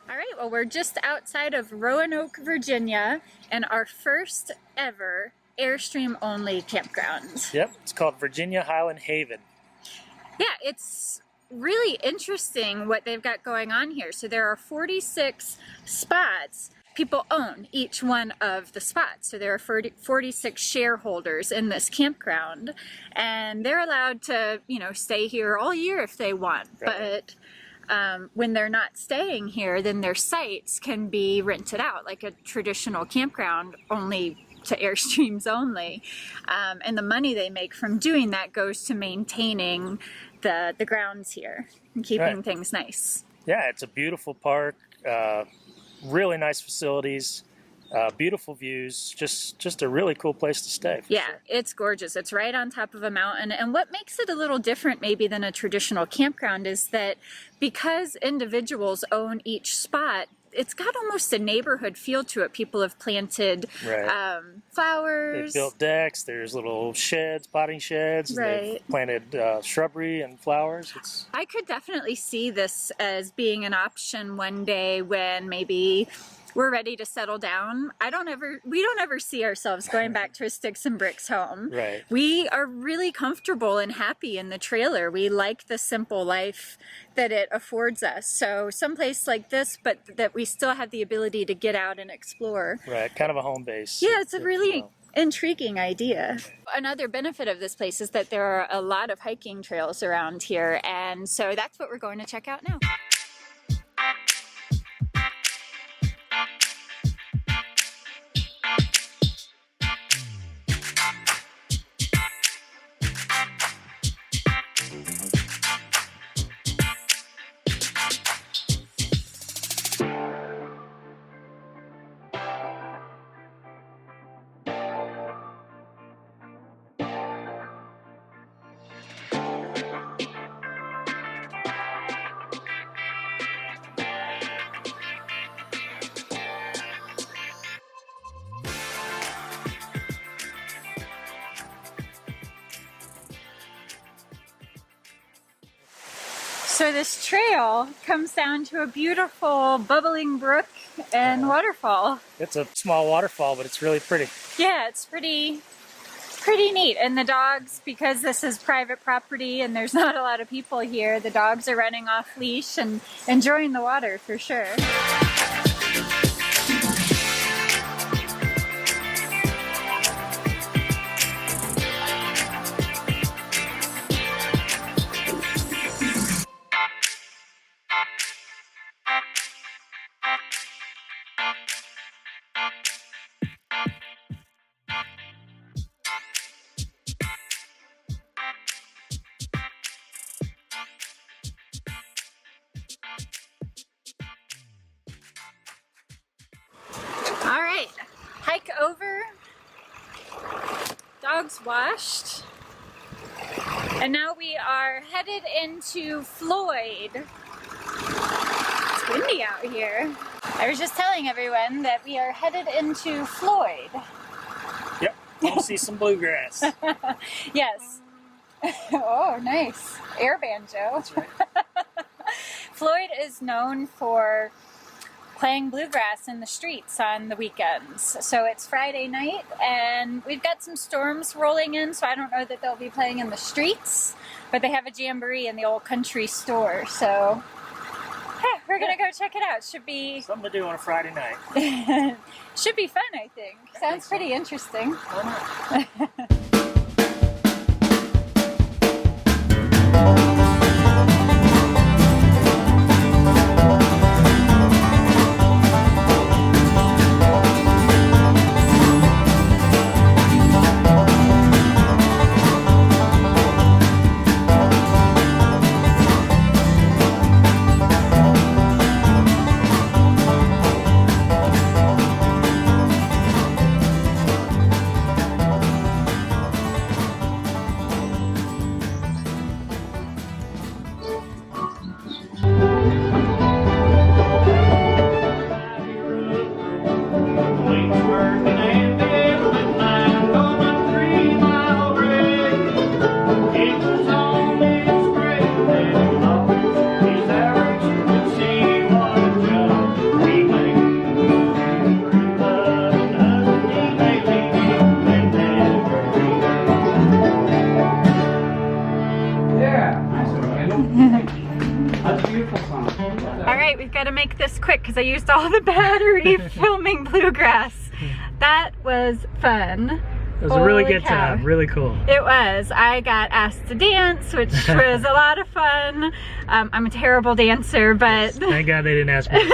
All right, well, we're just outside of Roanoke, Virginia, and our first ever Airstream only campground. Yep, it's called Virginia Highland Haven. Yeah, it's really interesting what they've got going on here. So there are 46 spots. People own each one of the spots. So there are 46 shareholders in this campground, and they're allowed to, stay here all year if they want. Right. But when they're not staying here, then their sites can be rented out like a traditional campground, only to Airstreams only. And the money they make from doing that goes to maintaining the grounds here and keeping things nice. Yeah, it's a beautiful park, really nice facilities, beautiful views, just a really cool place to stay. Yeah, sure. It's gorgeous. It's right on top of a mountain. And what makes it a little different maybe than a traditional campground is that because individuals own each spot, it's got almost a neighborhood feel to it. People have planted flowers. They've built decks. There's little sheds, potting sheds. Right. They've planted shrubbery and flowers. I could definitely see this as being an option one day when maybe we're ready to settle down. We don't ever see ourselves going back to a sticks and bricks home. Right. We are really comfortable and happy in the trailer. We like the simple life that it affords us. So someplace like this, but that we still have the ability to get out and explore. Right, kind of a home base. Yeah, it's a really intriguing idea. Another benefit of this place is that there are a lot of hiking trails around here, and so that's what we're going to check out now. So this trail comes down to a beautiful bubbling brook and waterfall. It's a small waterfall, but it's really pretty. Yeah, it's pretty neat. And the dogs, because this is private property and there's not a lot of people here, the dogs are running off leash and enjoying the water for sure. All right, hike over, dogs washed, and now we are headed into Floyd. It's windy out here. I was just telling everyone that we are headed into Floyd. Yep, we'll see some bluegrass. Yes. Oh, nice. Air banjo. That's right. Floyd is known for playing bluegrass in the streets on the weekends. So it's Friday night and we've got some storms rolling in, so I don't know that they'll be playing in the streets, but they have a jamboree in the old country store. So we're gonna go check it out. Should be something to do on a Friday night. Should be fun, I think. Sounds pretty interesting. Why not? That's a beautiful song. All right, we've got to make this quick because I used all the battery filming bluegrass. That was fun. It was a really good time, really cool. It was. I got asked to dance, which was a lot of fun. I'm a terrible dancer, but... Thank God they didn't ask me.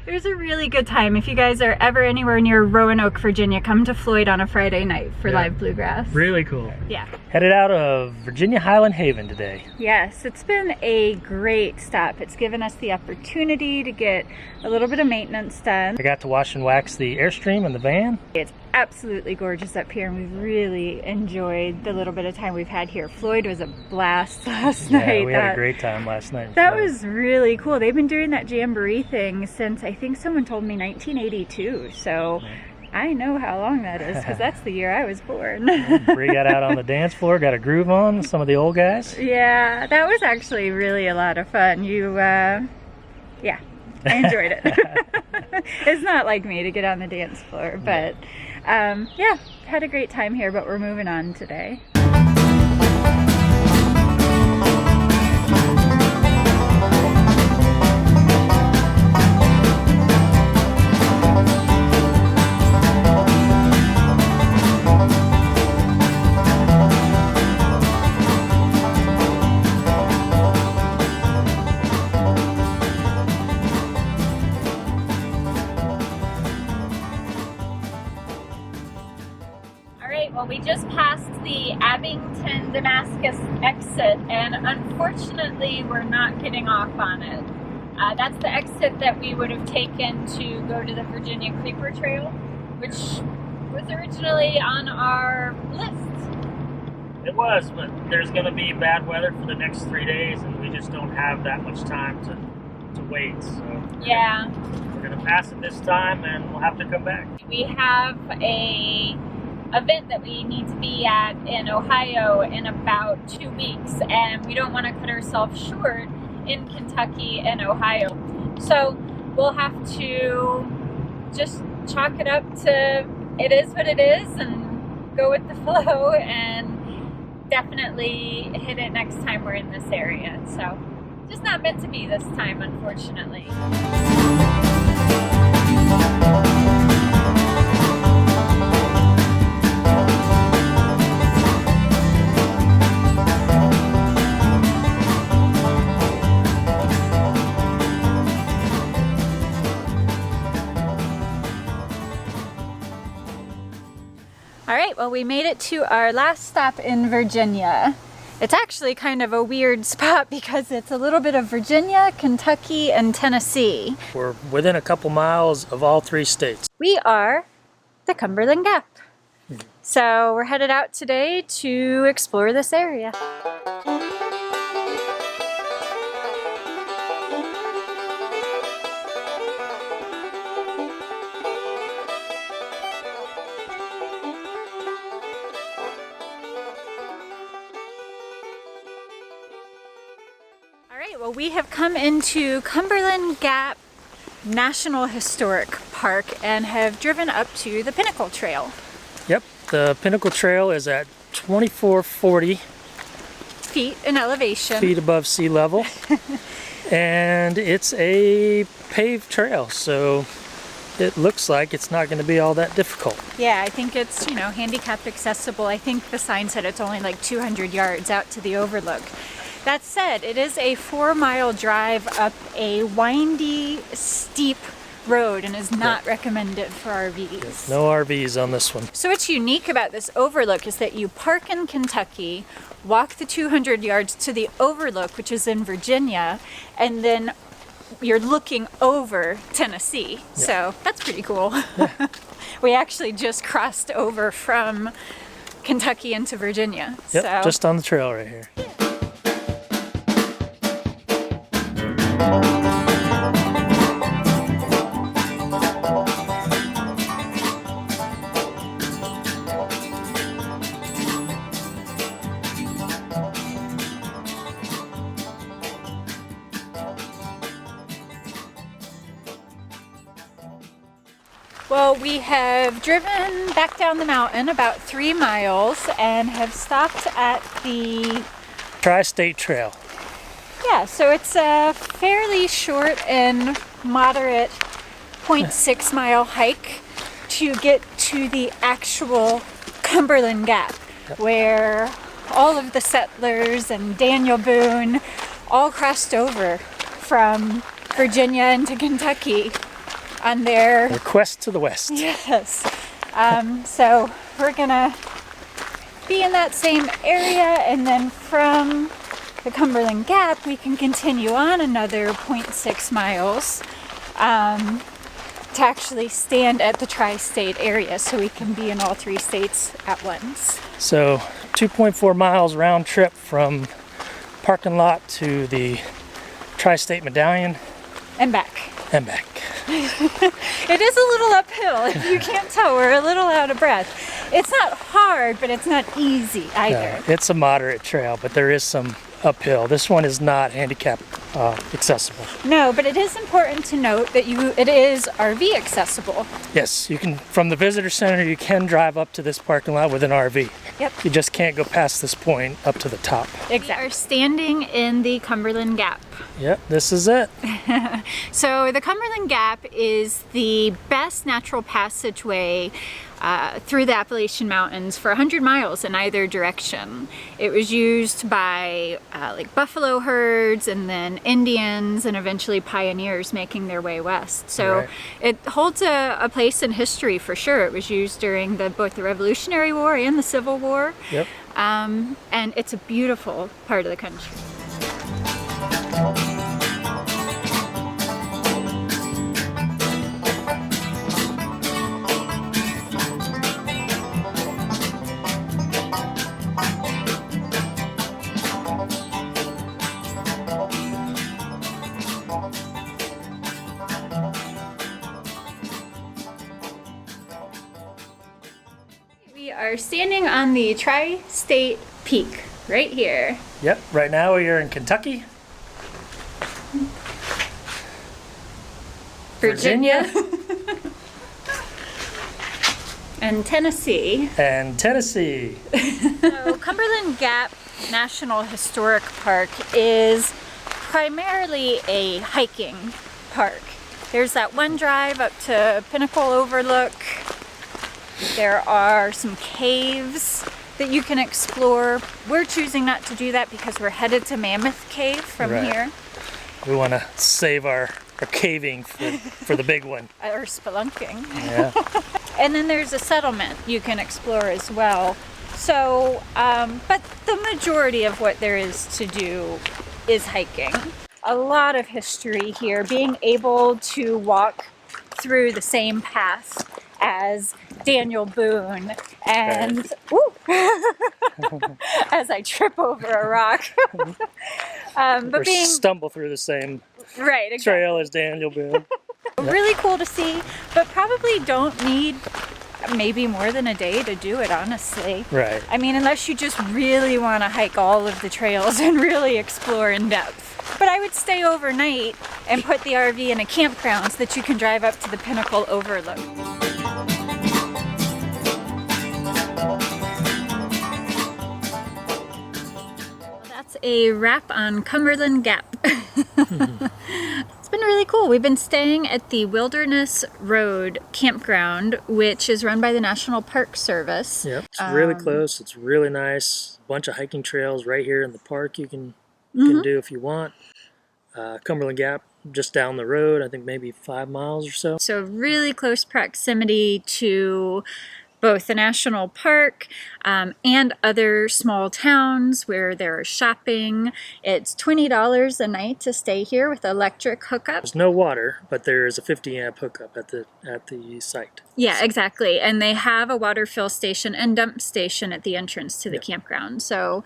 It was a really good time. If you guys are ever anywhere near Roanoke, Virginia, come to Floyd on a Friday night for live bluegrass. Really cool. Yeah. Headed out of Virginia Highland Haven today. Yes, it's been a great stop. It's given us the opportunity to get a little bit of maintenance done. I got to wash and wax the Airstream in the van. It's absolutely gorgeous up here, and we've really enjoyed the little bit of time we've had here. Floyd was a blast last night. Yeah, we had a great time last night. That was really cool. They've been doing that jamboree thing since, I think someone told me, 1982. So I know how long that is because that's the year I was born. Bree got out on the dance floor, got a groove on with some of the old guys. Yeah, that was actually really a lot of fun. Yeah, I enjoyed it. It's not like me to get on the dance floor, but yeah, had a great time here, but we're moving on today. Well, we just passed the Abington Damascus exit, and unfortunately we're not getting off on it. That's the exit that we would have taken to go to the Virginia Creeper Trail, which was originally on our list. It was, but there's going to be bad weather for the next 3 days, and we just don't have that much time to wait. So yeah, we're going to pass it this time, and we'll have to come back. We have a event that we need to be at in Ohio in about 2 weeks, and we don't want to cut ourselves short in Kentucky and Ohio. So we'll have to just chalk it up to it is what it is and go with the flow, and definitely hit it next time we're in this area. So just not meant to be this time, unfortunately. All right, well, we made it to our last stop in Virginia. It's actually kind of a weird spot because it's a little bit of Virginia, Kentucky, and Tennessee. We're within a couple miles of all 3 states. We are the Cumberland Gap. So we're headed out today to explore this area. Well, we have come into Cumberland Gap National Historic Park and have driven up to the Pinnacle Trail. Yep, the Pinnacle Trail is at 2440 feet in elevation. Feet above sea level. And it's a paved trail, so it looks like it's not going to be all that difficult. Yeah, I think it's, handicapped accessible. I think the sign said it's only like 200 yards out to the overlook. That said, it is a 4-mile drive up a windy, steep road and is not recommended for RVs. Yes, no RVs on this one. So what's unique about this overlook is that you park in Kentucky, walk the 200 yards to the overlook, which is in Virginia, and then you're looking over Tennessee. Yep. So that's pretty cool. Yeah. We actually just crossed over from Kentucky into Virginia. Yep, so. Just on the trail right here. Well, we have driven back down the mountain about 3 miles and have stopped at the Tri-State Trail. Yeah, so it's a fairly short and moderate 0.6 mile hike to get to the actual Cumberland Gap, where all of the settlers and Daniel Boone all crossed over from Virginia into Kentucky on their quest to the west. Yes. So we're gonna be in that same area, and then from the Cumberland Gap we can continue on another 0.6 miles to actually stand at the tri-state area, so we can be in all 3 states at once. So 2.4 miles round trip from parking lot to the tri-state medallion. And back. And back. It is a little uphill. If you can't tell, we're a little out of breath. It's not hard, but it's not easy either. No, it's a moderate trail, but there is some uphill. This one is not handicap accessible. No, but it is important to note that it is RV accessible. Yes, you can, from the visitor center, you can drive up to this parking lot with an RV. Yep. You just can't go past this point up to the top. Exactly. We are standing in the Cumberland Gap. Yep, this is it. So the Cumberland Gap is the best natural passageway through the Appalachian Mountains for 100 miles in either direction. It was used by like buffalo herds, and then Indians, and eventually pioneers making their way west. So right. It holds a place in history for sure. It was used during both the Revolutionary War and the Civil War. Yep. And it's a beautiful part of the country. We are standing on the Tri-State Peak right here. Yep, right now we are in Kentucky, Virginia, and Tennessee. And Tennessee. So Cumberland Gap National Historic Park is primarily a hiking park. There's that one drive up to Pinnacle Overlook. There are some caves that you can explore. We're choosing not to do that because we're headed to Mammoth Cave from Right. here. We want to save our caving for the big one. Or spelunking. Yeah. And then there's a settlement you can explore as well. So, but the majority of what there is to do is hiking. A lot of history here, being able to walk through the same path as Daniel Boone, and as I trip over a rock. But or stumble through the same right, exactly. trail as Daniel Boone. Really cool to see, but probably don't need maybe more than a day to do it, honestly. Right. I mean, unless you just really want to hike all of the trails and really explore in depth. But I would stay overnight and put the RV in a campground so that you can drive up to the Pinnacle Overlook. That's a wrap on Cumberland Gap. It's been really cool. We've been staying at the Wilderness Road Campground, which is run by the National Park Service. Yep, it's really close. It's really nice. A bunch of hiking trails right here in the park you can do if you want. Cumberland Gap just down the road, I think maybe 5 miles or so. So really close proximity to both the national park and other small towns where there is shopping. It's $20 a night to stay here with electric hookup. There's no water, but there's a 50 amp hookup at the site. Yeah, exactly. And they have a water fill station and dump station at the entrance to the campground. So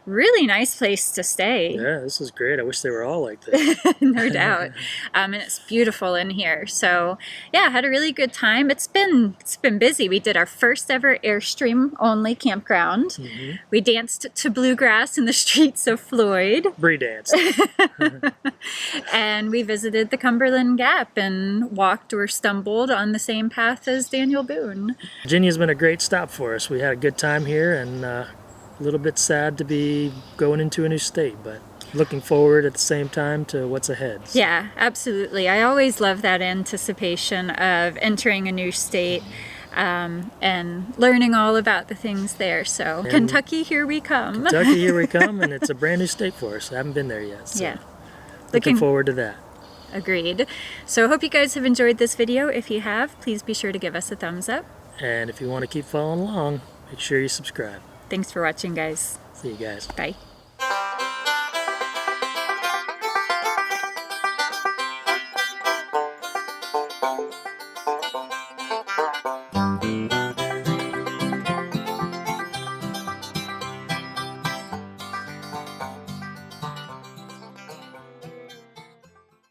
really nice place to stay. Yeah, this is great. I wish they were all like this. No doubt. And it's beautiful in here. So yeah, had a really good time. It's been busy. We did our first ever Airstream only campground. We danced to bluegrass in the streets of Floyd. Bree danced. And we visited the Cumberland Gap and walked or stumbled on the same path as Daniel Boone. Virginia's been a great stop for us. We had a good time here, and a little bit sad to be going into a new state, but looking forward at the same time to what's ahead. So. Yeah, absolutely. I always love that anticipation of entering a new state and learning all about the things there. So and Kentucky, here we come. Kentucky, here we come, and it's a brand new state for us. I haven't been there yet. So yeah. Looking forward to that. Agreed. So I hope you guys have enjoyed this video. If you have, please be sure to give us a thumbs up. And if you want to keep following along, make sure you subscribe. Thanks for watching, guys. See you guys. Bye.